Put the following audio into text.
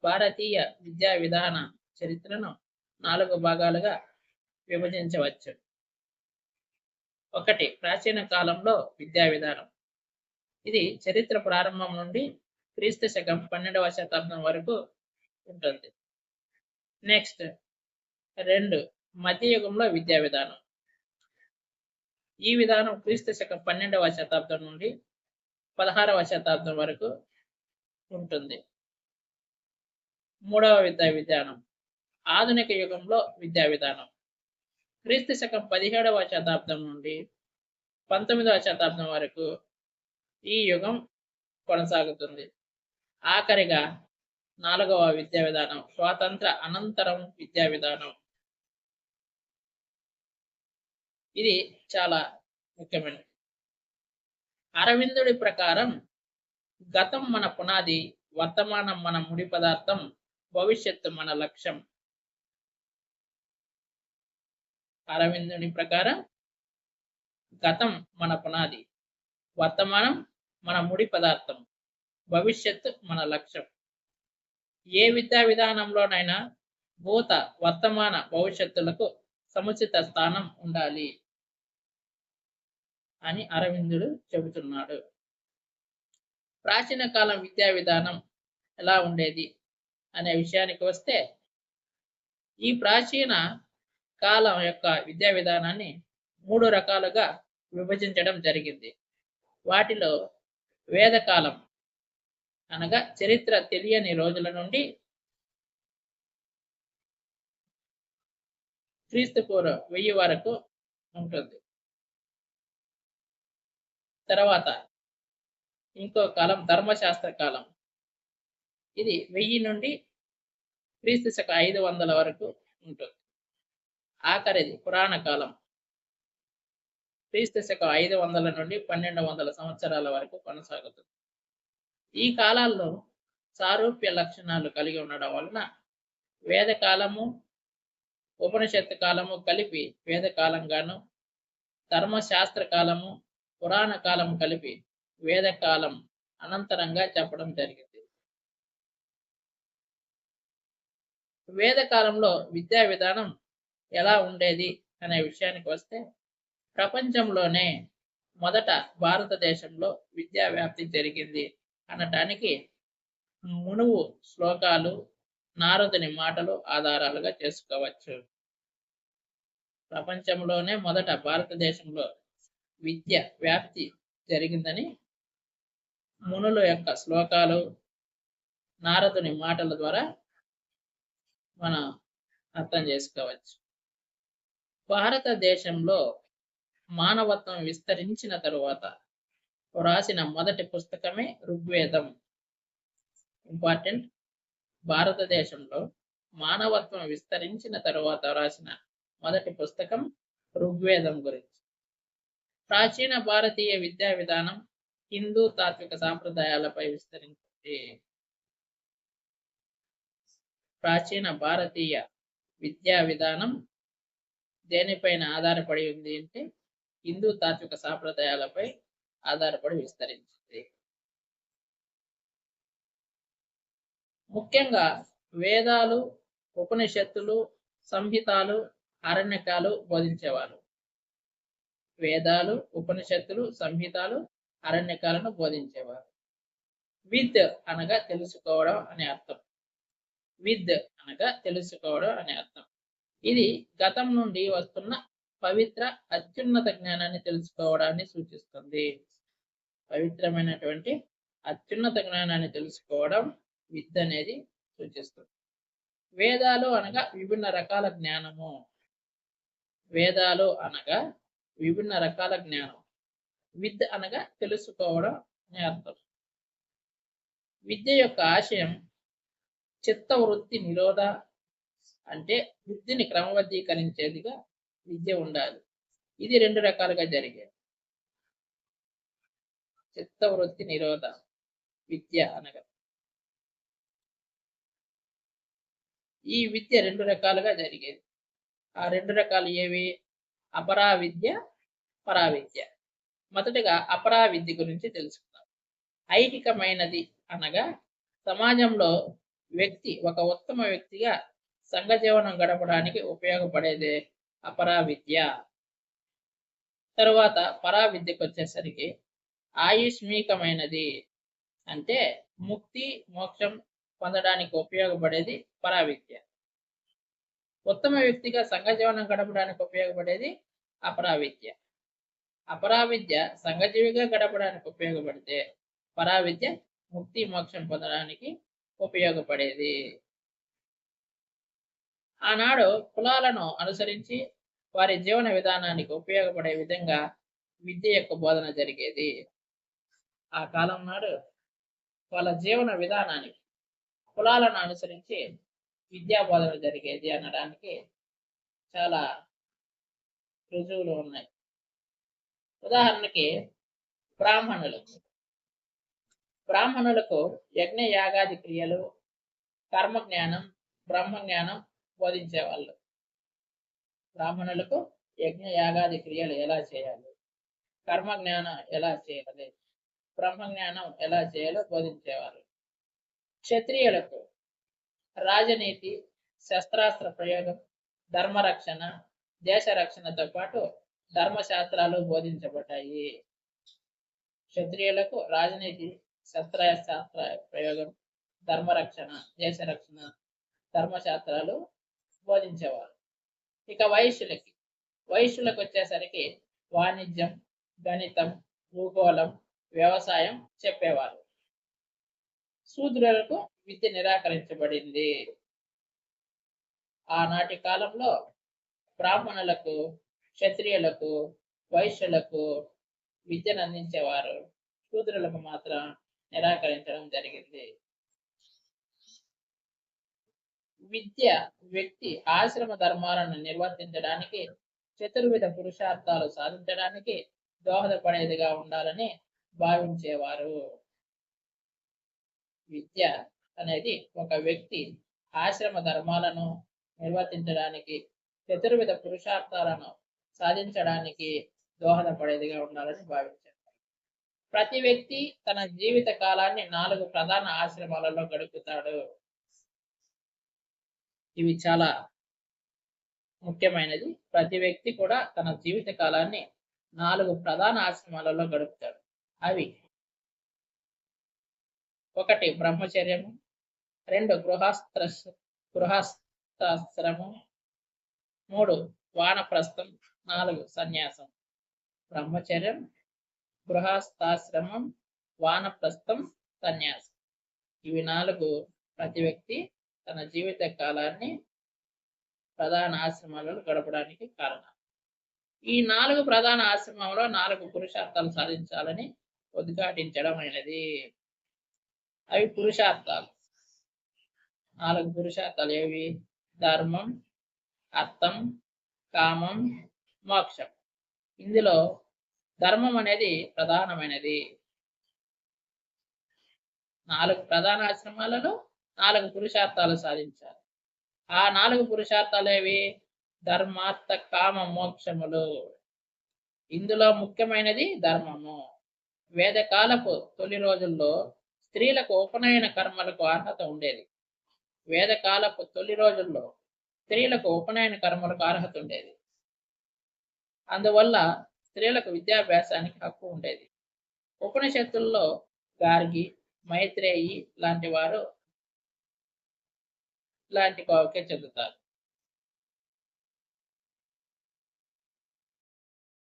భారతీయ విద్యా విధాన చరిత్రను 4 భాగాలుగా విభజించవచ్చు. 1. ప్రాచీన కాలంలో విద్యా విధానం. ఇది చరిత్ర ప్రారంభం నుండి క్రీస్తు శకం 12వ శతాబ్దం వరకు ఉంటుంది. నెక్స్ట్ 2. మధ్యయుగంలో విద్యా విధానం. ఈ విధానం క్రీస్తు శకం 12వ శతాబ్దం నుండి 16వ శతాబ్దం వరకు ఉంటుంది. 3వ విద్యా విధానం ఆధునిక యుగంలో విద్యా విధానం. క్రీస్తు శకం 17వ శతాబ్దం నుండి 19వ శతాబ్దం వరకు ఈ యుగం కొనసాగుతుంది. ఆఖరిగా 4వ విద్యా విధానం స్వాతంత్ర అనంతరం విద్యా విధానం. ఇది చాలా ముఖ్యమైనది. అరవిందుడి ప్రకారం గతం మన పునాది, వర్తమానం మన ముడి పదార్థం, భవిష్యత్తు మన లక్ష్యం. అరవిందుని ప్రకారం గతం మన పునాది, వర్తమానం మన ముడి పదార్థం, భవిష్యత్తు మన లక్ష్యం. ఏ విద్యా విధానంలోనైనా భూత, వర్తమాన, భవిష్యత్తులకు సముచిత స్థానం ఉండాలి అని అరవిందుడు చెబుతున్నాడు. ప్రాచీన కాలం విద్యా విధానం ఎలా ఉండేది అనే విషయానికి వస్తే, ఈ ప్రాచీన కాలం యొక్క విద్యా విధానాన్ని 3 రకాలుగా విభజించడం జరిగింది. వాటిలో వేదకాలం అనగా చరిత్ర తెలియని రోజుల నుండి క్రీస్తుపూర్వం 1000 వరకు ఉంటుంది. తర్వాత ఇంకో కాలం ధర్మశాస్త్ర కాలం. ఇది 1000 నుండి క్రీస్తు శక 500 వరకు ఉంటుంది. ఆఖరిది పురాణ కాలం. క్రీస్తు శక 500 నుండి 1200 సంవత్సరాల వరకు కొనసాగుతుంది. ఈ కాలాల్లో సారూప్య లక్షణాలు కలిగి ఉండడం వలన వేదకాలము, ఉపనిషత్తు కాలము కలిపి వేదకాలంగాను, ధర్మశాస్త్ర కాలము, పురాణ కాలం కలిపి వేదకాలం అనంతరంగా చెప్పడం జరిగింది. వేదకాలంలో విద్యా విధానం ఎలా ఉండేది అనే విషయానికి వస్తే, ప్రపంచంలోనే మొదట భారతదేశంలో విద్యా వ్యాప్తి జరిగింది అనటానికి మునువు శ్లోకాలు, నారదుని మాటలు ఆధారాలుగా చేసుకోవచ్చు. ప్రపంచంలోనే మొదట భారతదేశంలో విద్య వ్యాప్తి జరిగిందని మునుల యొక్క శ్లోకాలు, నారదుని మాటల ద్వారా మనం అర్థం చేసుకోవచ్చు. భారతదేశంలో మానవత్వం విస్తరించిన తరువాత రాసిన మొదటి పుస్తకమే ఋగ్వేదం. ఇంపార్టెంట్. భారతదేశంలో మానవత్వం విస్తరించిన తరువాత రాసిన మొదటి పుస్తకం ఋగ్వేదం గురించి. ప్రాచీన భారతీయ విద్యా విధానం హిందూ తాత్విక సాంప్రదాయాలపై విస్తరించింది. ప్రాచీన భారతీయ విద్యా విధానం దేనిపైన ఆధారపడి ఉంది అంటే హిందూ తాత్విక సాంప్రదాయాలపై ఆధారపడి విస్తరించింది. ముఖ్యంగా వేదాలు, ఉపనిషత్తులు, సంహితాలు, అరణ్యకాలు బోధించేవారు. వేదాలు, ఉపనిషత్తులు, సంహితాలు, అరణ్యకాలను బోధించేవారు. విద్ అనగా తెలుసుకోవడం అనే అర్థం. విద్ అనగా తెలుసుకోవడం అనే అర్థం. ఇది గతం నుండి వస్తున్న పవిత్ర అత్యున్నత జ్ఞానాన్ని తెలుసుకోవడాన్ని సూచిస్తుంది. పవిత్రమైనటువంటి అత్యున్నత జ్ఞానాన్ని తెలుసుకోవడం విద్ అనేది సూచిస్తుంది. వేదాలు అనగా విభిన్న రకాల జ్ఞానము. వేదాలు అనగా విభిన్న రకాల జ్ఞానం. విద్ అనగా తెలుసుకోవడం అనే అర్థం. విద్య యొక్క ఆశయం చిత్తవృత్తి నిరోధ, అంటే బుద్ధిని క్రమబద్ధీకరించేదిగా విద్య ఉండాలి. ఇది 2 రకాలుగా జరిగేది. చిత్తవృత్తి నిరోధ విద్య అనగా ఈ విద్య 2 రకాలుగా జరిగేది. ఆ 2 రకాలు ఏవి? అపరా విద్య, పరావిద్య. మొదటగా అపరా విద్య గురించి తెలుసుకుందాం. ఐహికమైనది అనగా సమాజంలో ఒక ఉత్తమ వ్యక్తిగా సంఘ జీవనం గడపడానికి ఉపయోగపడేదే అపరా విద్య. తరువాత పరా విద్యకు వచ్చేసరికి ఆయుష్మీకమైనది, అంటే ముక్తి మోక్షం పొందడానికి ఉపయోగపడేది పరా విద్య. ఉత్తమ వ్యక్తిగా సంఘ జీవనం గడపడానికి ఉపయోగపడేది అపరా విద్య. అపరా విద్య సంఘజీవిగా గడపడానికి ఉపయోగపడితే పరా విద్య ముక్తి మోక్షం పొందడానికి ఉపయోగపడేది. ఆనాడు కులాలను అనుసరించి వారి జీవన విధానానికి ఉపయోగపడే విధంగా విద్య యొక్క బోధన జరిగేది. ఆ కాలం నాడు వాళ్ళ జీవన విధానానికి కులాలను అనుసరించి విద్యా బోధన జరిగేది అనడానికి చాలా రుజువులు ఉన్నాయి. ఉదాహరణకి బ్రాహ్మణులకు యజ్ఞ యాగాది క్రియలు, కర్మజ్ఞానం, బ్రహ్మజ్ఞానం బోధించేవాళ్ళు. బ్రాహ్మణులకు యజ్ఞ యాగాది క్రియలు ఎలా చేయాలి, కర్మజ్ఞానం ఎలా చేయాలి, బ్రహ్మజ్ఞానం ఎలా చేయాలో బోధించేవారు. క్షత్రియులకు రాజనీతి, శస్త్రాస్త్ర ప్రయోగం, ధర్మరక్షణ, దేశ రక్షణతో పాటు ధర్మశాస్త్రాలు బోధించబడ్డాయి. క్షత్రియులకు రాజనీతి, శస్త్రాస్త్ర ప్రయోగం, ధర్మరక్షణ, దేశ రక్షణ, ధర్మశాస్త్రాలు బోధించేవారు. ఇక వైశ్యులకు వచ్చేసరికి వాణిజ్యం, గణితం, భూగోళం, వ్యవసాయం చెప్పేవారు. శూద్రులకు విద్య నిరాకరించబడింది. ఆనాటి కాలంలో బ్రాహ్మణులకు, క్షత్రియులకు, వైశ్యులకు విద్యను అందించేవారు. శూద్రులకు మాత్రం నిరాకరించడం జరిగింది. విద్య వ్యక్తి ఆశ్రమ ధర్మాలను నిర్వర్తించడానికి, చతుర్విధ పురుషార్థాలు సాధించడానికి దోహదపడేదిగా ఉండాలని భావించేవారు. విద్య అనేది ఒక వ్యక్తి ఆశ్రమ ధర్మాలను నిర్వర్తించడానికి, చతుర్విధ పురుషార్థాలను సాధించడానికి దోహదపడేదిగా ఉండాలని భావించారు. ప్రతి వ్యక్తి తన జీవిత కాలాన్ని 4 ప్రధాన ఆశ్రమాలలో గడుపుతాడు. ఇవి చాలా ముఖ్యమైనది. ప్రతి వ్యక్తి కూడా తన జీవిత కాలాన్ని 4 ప్రధాన ఆశ్రమాలలో గడుపుతాడు. అవి 1 బ్రహ్మచర్యము, 2 గృహస్థాశ్రమం, 3 వానప్రస్థం, 4 సన్యాసం. బ్రహ్మచర్యం, గృహస్థాశ్రమం, వానప్రస్థం, సన్యాసం. ఇవి 4 ప్రతి వ్యక్తి తన జీవిత కాలాన్ని ప్రధాన ఆశ్రమాలలో గడపడానికి కారణం. ఈ 4 ప్రధాన ఆశ్రమంలో 4 పురుషార్థాలు సాధించాలని ఉద్ఘాటించడం అయినది. అవి పురుషార్థాలు. 4 పురుషార్థాలు ఏవి? ధర్మం, అర్థం, కామం, మోక్షం. ఇందులో ధర్మం అనేది ప్రధానమైనది. 4 ప్రధాన ఆశ్రమాలలో 4 పురుషార్థాలు సాధించాలి. ఆ 4 పురుషార్థాలు ఏవి? ధర్మార్థ కామ మోక్షములు. ఇందులో ముఖ్యమైనది ధర్మము. వేదకాలపు తొలి రోజుల్లో స్త్రీలకు ఉపనయన కర్మలకు అర్హత ఉండేది. వేదకాలపు తొలి రోజుల్లో స్త్రీలకు ఉపనయన కర్మలకు అర్హత ఉండేది. అందువల్ల స్త్రీలకు విద్యాభ్యాసానికి హక్కు ఉండేది. ఉపనిషత్తుల్లో గార్గి, మైత్రేయి లాంటి వారు ఇలాంటి కోవకే చెందుతారు.